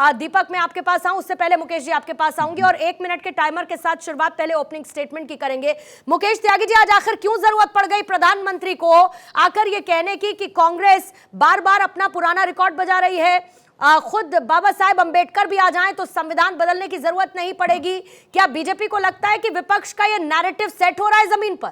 दीपक मैं आपके पास आऊं, उससे पहले मुकेश जी आपके पास आऊंगी और 1 मिनट के टाइमर के साथ शुरुआत पहले ओपनिंग स्टेटमेट की करेंगे। मुकेश त्यागी जी, आज आखिर क्यों जरूरत पड़ गई प्रधानमंत्री को आकर ये कहने की कि कांग्रेस बार बार अपना पुराना रिकॉर्ड बजा रही है, खुद बाबा साहेब अंबेडकर भी आ जाएं तो संविधान बदलने की जरूरत नहीं पड़ेगी? क्या बीजेपी को लगता है कि विपक्ष का ये नैरेटिव सेट हो रहा है जमीन पर?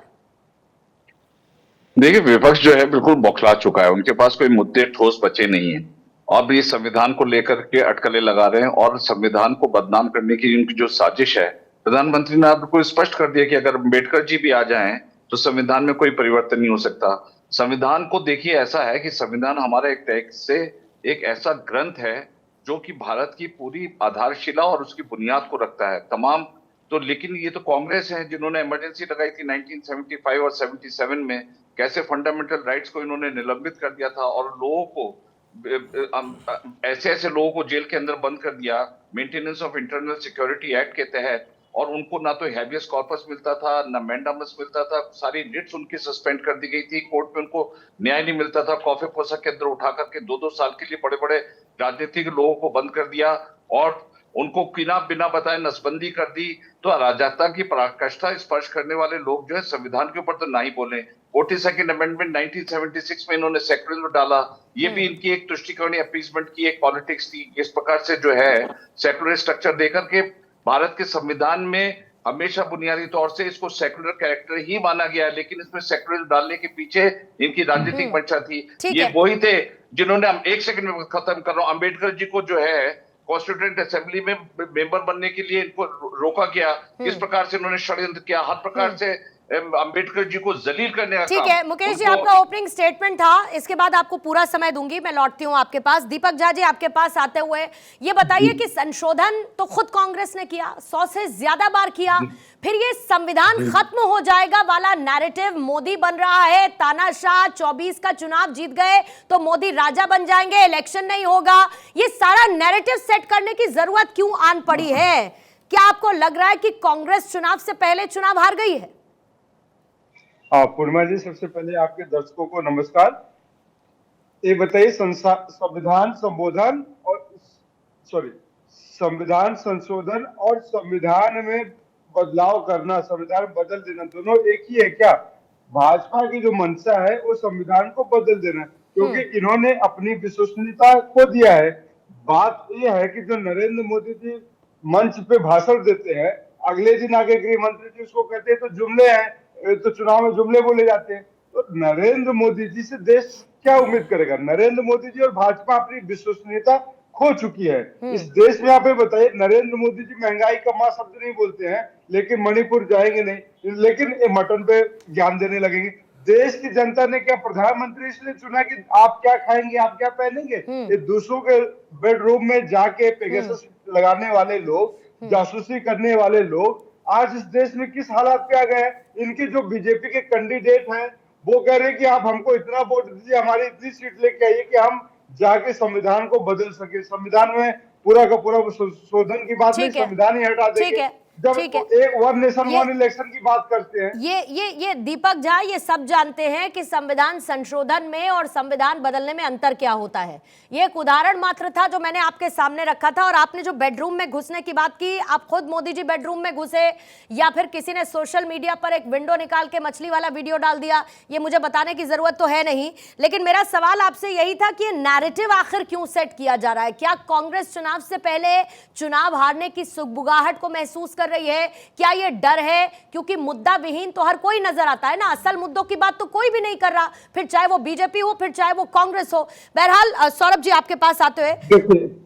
देखिए, विपक्ष जो है बिल्कुल बौखला चुका है, उनके पास कोई मुद्दे ठोस बचे नहीं है। अब ये संविधान को लेकर के अटकलें लगा रहे हैं और संविधान को बदनाम करने की उनकी जो साजिश है, प्रधानमंत्री ने आपको स्पष्ट कर दिया कि अगर अम्बेडकर जी भी आ जाएं तो संविधान में कोई परिवर्तन नहीं हो सकता। संविधान को देखिए, ऐसा है कि संविधान हमारा एक ऐसा ग्रंथ है जो कि भारत की पूरी आधारशिला और उसकी बुनियाद को रखता है तमाम। तो लेकिन ये तो कांग्रेस है जिन्होंने इमरजेंसी लगाई थी 1975 और 77 में, कैसे फंडामेंटल राइट्स को इन्होंने निलंबित कर दिया था और लोगों को ऐसे ऐसे लोगों को जेल के अंदर बंद कर दिया maintenance of internal security act के तहत, और उनको ना तो हैबियस कॉर्पस मिलता था ना मैंडामस मिलता था, सारी रिट्स उनकी सस्पेंड कर दी गई थी, कोर्ट में उनको न्याय नहीं मिलता था, कॉफे पोसा के अंदर उठा करके 2-2 साल के लिए बड़े बड़े राजनीतिक लोगों को बंद कर दिया और उनको बिना बताए नसबंदी कर दी। तो अराजकता की पराकाष्ठा स्पर्श करने वाले लोग जो है संविधान के ऊपर तो ना ही बोले। 42nd अमेंडमेंट 1976 में इन्होंने सेक्युलर डाला, ये भी इनकी एक तुष्टिकरणी अपीसमेंट की एक पॉलिटिक्स थी। इस प्रकार से जो है सेक्युलर स्ट्रक्चर देकर के भारत के संविधान में हमेशा बुनियादी तौर से इसको सेक्युलर कैरेक्टर ही माना गया है, लेकिन इसमें सेक्युलर डालने के पीछे इनकी राजनीतिक मंशा थी। ये वही थे जिन्होंने, हम 1 सेकंड में खत्म कर रहा हूं, अम्बेडकर जी को जो है कॉन्स्टिट्यूएंट असेंबली में मेंबर बनने के लिए इनको रोका गया। किस प्रकार से इन्होंने षड्यंत्र किया, हर प्रकार से अंबेडकर जी को जलील करने का ठीक है मुकेश जी, आपका ओपनिंग स्टेटमेंट था, इसके बाद आपको पूरा समय दूंगी, मैं लौटती हूं आपके पास। दीपक झा जी, आपके पास आते हुए ये बताइए कि संशोधन तो खुद कांग्रेस ने किया, 100 से ज्यादा बार किया, फिर ये संविधान खत्म हो जाएगा वाला नैरेटिव मोदी बन रहा है, तानाशाह 24 का चुनाव जीत गए तो मोदी राजा बन जाएंगे, इलेक्शन नहीं होगा, ये सारा नैरेटिव सेट करने की जरूरत क्यों आन पड़ी है? क्या आपको लग रहा है कि कांग्रेस चुनाव से पहले चुनाव हार गई है? पूर्णिमा जी, सबसे पहले आपके दर्शकों को नमस्कार। ये बताइए, संविधान संशोधन और संविधान में बदलाव करना, संविधान बदल देना, दोनों एक ही है क्या? भाजपा की जो मंशा है वो संविधान को बदल देना, क्योंकि इन्होंने अपनी विश्वसनीयता खो दिया है। बात यह है कि जो नरेंद्र मोदी जी मंच पे भाषण देते हैं, अगले दिन आगे गृह मंत्री जी उसको कहते हैं तो जुमले हैं, तो चुनाव में जुमले बोले जाते हैं। तो नरेंद्र मोदी जी से देश क्या उम्मीद करेगा? नरेंद्र मोदी जी और भाजपा अपनी विश्वसनीयता खो चुकी है इस देश में। आप ये बताइए, नरेंद्र मोदी जी महंगाई का मां शब्द नहीं बोलते हैं, लेकिन मणिपुर जाएंगे नहीं, लेकिन मटन पे ज्ञान देने लगेंगे। देश की जनता ने क्या प्रधानमंत्री इसलिए चुना कि आप क्या खाएंगे, आप क्या पहनेंगे? ये दूसरों के बेडरूम में जाके पेगासस लगाने वाले लोग, जासूसी करने वाले लोग आज इस देश में किस हालात पे आ गए हैं? इनके जो बीजेपी के कैंडिडेट हैं वो कह रहे हैं कि आप हमको इतना वोट दीजिए, हमारी इतनी सीट लेके आइए कि हम जाके संविधान को बदल सके। संविधान में पूरा का पूरा संशोधन की बात नहीं, संविधान ही हटा देंगे। जब एक वन नेशन वन इलेक्शन की बात करते हैं, ये दीपक झा, ये सब जानते हैं कि संविधान संशोधन में और संविधान बदलने में अंतर क्या होता है। ये एक उदाहरण मात्र था जो मैंने आपके सामने रखा था। और आपने जो बेडरूम में घुसने की बात की, आप खुद मोदी जी बेडरूम में घुसे या फिर किसी ने सोशल मीडिया पर एक विंडो निकाल के मछली वाला वीडियो डाल दिया, ये मुझे बताने की जरूरत तो है नहीं। लेकिन मेरा सवाल आपसे यही था कि ये नैरेटिव आखिर क्यों सेट किया जा रहा है? क्या कांग्रेस चुनाव से पहले चुनाव हारने की सुगबुगाहट को महसूस कर रही है? क्या ये डर है? क्योंकि मुद्दा विहीन तो हर कोई नजर आता है ना, असल मुद्दों की बात तो कोई भी नहीं कर रहा, फिर चाहे वो बीजेपी हो, फिर चाहे वो कांग्रेस हो। बहरहाल सौरभ जी आपके पास आते हुए,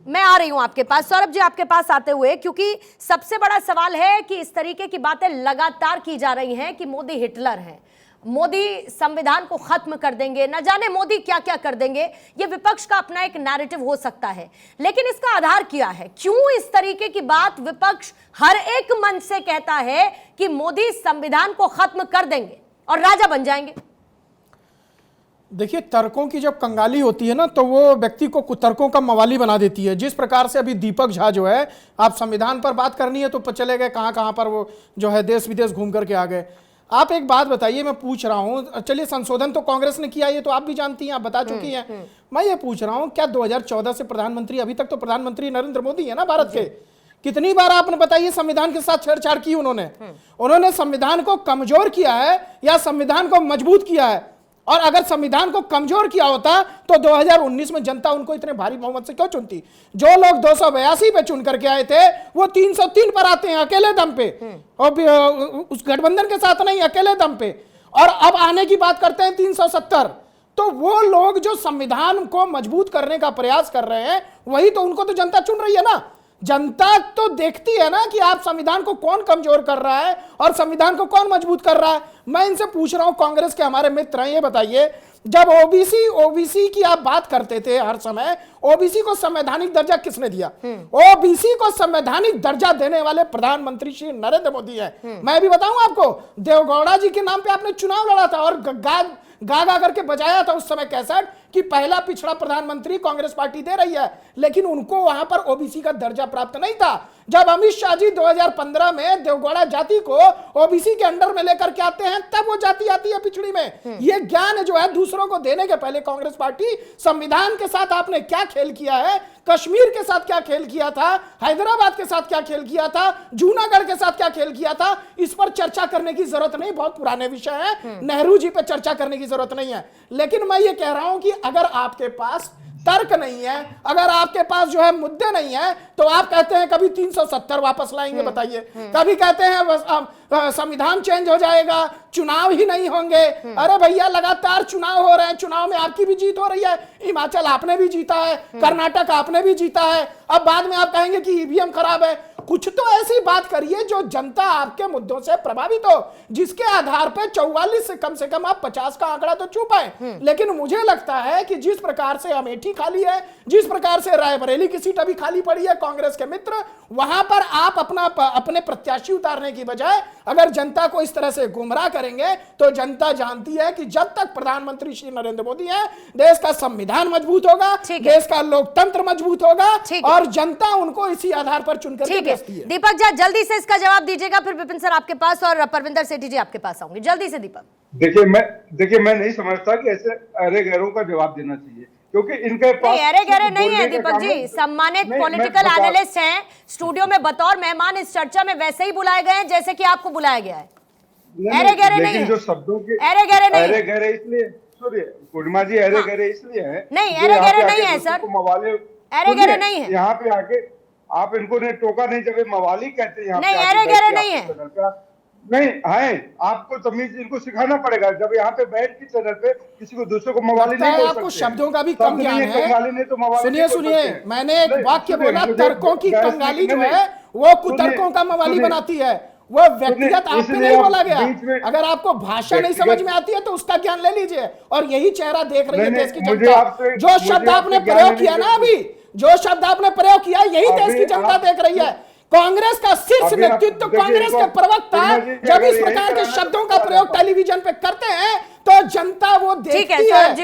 मैं आ रही हूं आपके पास। सौरभ जी आपके पास आते हुए, क्योंकि सबसे बड़ा सवाल है कि इस तरीके की बातें लगातार की जा रही हैं कि मोदी हिटलर हैं, मोदी संविधान को खत्म कर देंगे, न जाने मोदी क्या क्या कर देंगे। ये विपक्ष का अपना एक नैरेटिव हो सकता है, लेकिन इसका आधार क्या है? क्यों इस तरीके की बात विपक्ष हर एक मंच से कहता है कि मोदी संविधान को खत्म कर देंगे और राजा बन जाएंगे? देखिए, तर्कों की जब कंगाली होती है ना, तो वो व्यक्ति को कुतर्कों का मवाली बना देती है। जिस प्रकार से अभी दीपक झा जो है, आप संविधान पर बात करनी है तो चले गए कहां कहां पर, वो जो है देश विदेश घूम करके आ गए। आप एक बात बताइए, मैं पूछ रहा हूं, चलिए संशोधन तो कांग्रेस ने किया, ये तो आप भी जानती हैं, आप बता चुकी हैं। मैं ये पूछ रहा हूं, क्या 2014 से प्रधानमंत्री अभी तक तो प्रधानमंत्री नरेंद्र मोदी है ना भारत के, कितनी बार आपने बताइए संविधान के साथ छेड़छाड़ की उन्होंने संविधान को कमजोर किया है या संविधान को मजबूत किया है? और अगर संविधान को कमजोर किया होता तो 2019 में जनता उनको इतने भारी बहुमत से क्यों चुनती? जो लोग 282 पे चुन करके आए थे वो 303 पर आते हैं अकेले दम पे, और उस गठबंधन के साथ नहीं, अकेले दम पे, और अब आने की बात करते हैं 370। तो वो लोग जो संविधान को मजबूत करने का प्रयास कर रहे हैं, वही तो उनको तो जनता चुन रही है ना। जनता तो देखती है ना कि आप संविधान को कौन कमजोर कर रहा है और संविधान को कौन मजबूत कर रहा है। मैं इनसे पूछ रहा हूं, कांग्रेस के हमारे मित्र हैं, ये बताइए, जब ओबीसी की आप बात करते थे हर समय, ओबीसी को संवैधानिक दर्जा किसने दिया? ओबीसी को संवैधानिक दर्जा देने वाले प्रधानमंत्री श्री नरेंद्र मोदी है। मैं भी बताऊं आपको, देवगौड़ा जी के नाम पे आपने चुनाव लड़ा था और गा करके बजाया था उस समय कैसेट कि पहला पिछड़ा प्रधानमंत्री कांग्रेस पार्टी दे रही है, लेकिन उनको वहां पर ओबीसी का दर्जा प्राप्त नहीं था। जब अमित शाह जी 2015 में देवगौड़ा जाति को ओबीसी के अंडर में लेकर के आते हैं, तब वो जाति आती है पिछड़ी में। ये ज्ञान जो है दूसरों को देने के पहले कांग्रेस पार्टी, संविधान के साथ आपने क्या खेल किया है, कश्मीर के साथ क्या खेल किया था, हैदराबाद के साथ क्या खेल किया था, जूनागढ़ के साथ क्या खेल किया था, इस पर चर्चा करने की जरूरत नहीं, बहुत पुराने विषय है, नेहरू जी पे चर्चा करने की जरूरत नहीं है। लेकिन मैं ये कह रहा हूं कि अगर आपके पास तर्क नहीं है, अगर आपके पास जो है मुद्दे नहीं है, तो आप कहते हैं कभी 370 वापस लाएंगे, बताइए, कभी कहते हैं संविधान चेंज हो जाएगा, चुनाव ही नहीं होंगे। अरे भैया लगातार चुनाव हो रहे हैं, चुनाव में आपकी भी जीत हो रही है, हिमाचल आपने भी जीता है, कर्नाटक आपने भी जीता है, अब बाद में आप कहेंगे कि ईवीएम खराब है। कुछ तो ऐसी बात करिए जो जनता आपके मुद्दों से प्रभावित हो, जिसके आधार पर 44 से कम आप 50 का आंकड़ा तो छू पाए। लेकिन मुझे लगता है कि जिस प्रकार से अमेठी खाली है, जिस प्रकार से रायबरेली की सीट अभी खाली पड़ी है कांग्रेस के मित्र, वहां पर आप अपने प्रत्याशी उतारने की बजाय अगर जनता को इस तरह से गुमराह करेंगे, तो जनता जानती है कि जब तक प्रधानमंत्री श्री नरेंद्र मोदी हैं, देश का संविधान मजबूत होगा, देश का लोकतंत्र मजबूत होगा, और जनता उनको इसी आधार पर चुनकर भेजती है। दीपक जी जल्दी से इसका जवाब दीजिएगा, फिर विपिन सर आपके पास और परविंदर सेठी जी आपके पास आऊंगी। जल्दी से दीपक। देखिए मैं नहीं समझता कि ऐसे अरे गैरों का जवाब देना चाहिए, क्योंकि इनके पास अरे गहरे नहीं है दीपक जी, सम्मानित पॉलिटिकल एनालिस्ट हैं, स्टूडियो में बतौर मेहमान इस चर्चा में वैसे ही बुलाए गए हैं जैसे कि आपको बुलाया गया है। अरे गहरे नहीं है, जो शब्दों के अरे गहरे नहीं, अरे गहरे इसलिए, पूर्णिमा जी, अरे गहरे इसलिए है नहीं, अरे गहरे नहीं है सर, अरे गहरे नहीं है, यहाँ पे आके आप इनको ने टोका नहीं, जब मवाली कहते हैं नहीं, अरे गहरे नहीं है, नहीं है, आपको तमीज इनको सिखाना पड़ेगा। जब यहाँ पे बैठ के चैनल पे किसी को दूसरे को मवाली नहीं बोल सकते। आपको शब्दों का भी कम ज्ञान है। सुनिए, मैंने एक वाक्य बोला, तर्कों की कंगाली जो है वो कुतर्कों का मवाली बनाती है, वो व्यक्तिगत आप पे नहीं बोला गया। अगर आपको भाषा नहीं समझ में आती है तो उसका ज्ञान ले लीजिए, और यही चेहरा देख रही है देश की जनता। जो शब्द आपने प्रयोग किया ना, अभी जो शब्द आपने प्रयोग किया, यही देश की जनता देख रही है। कांग्रेस का शीर्ष नेतृत्व, कांग्रेस के प्रवक्ता जब इस प्रकार के शब्दों का प्रयोग टेलीविजन पे करते हैं, तो जनता वो देखती है।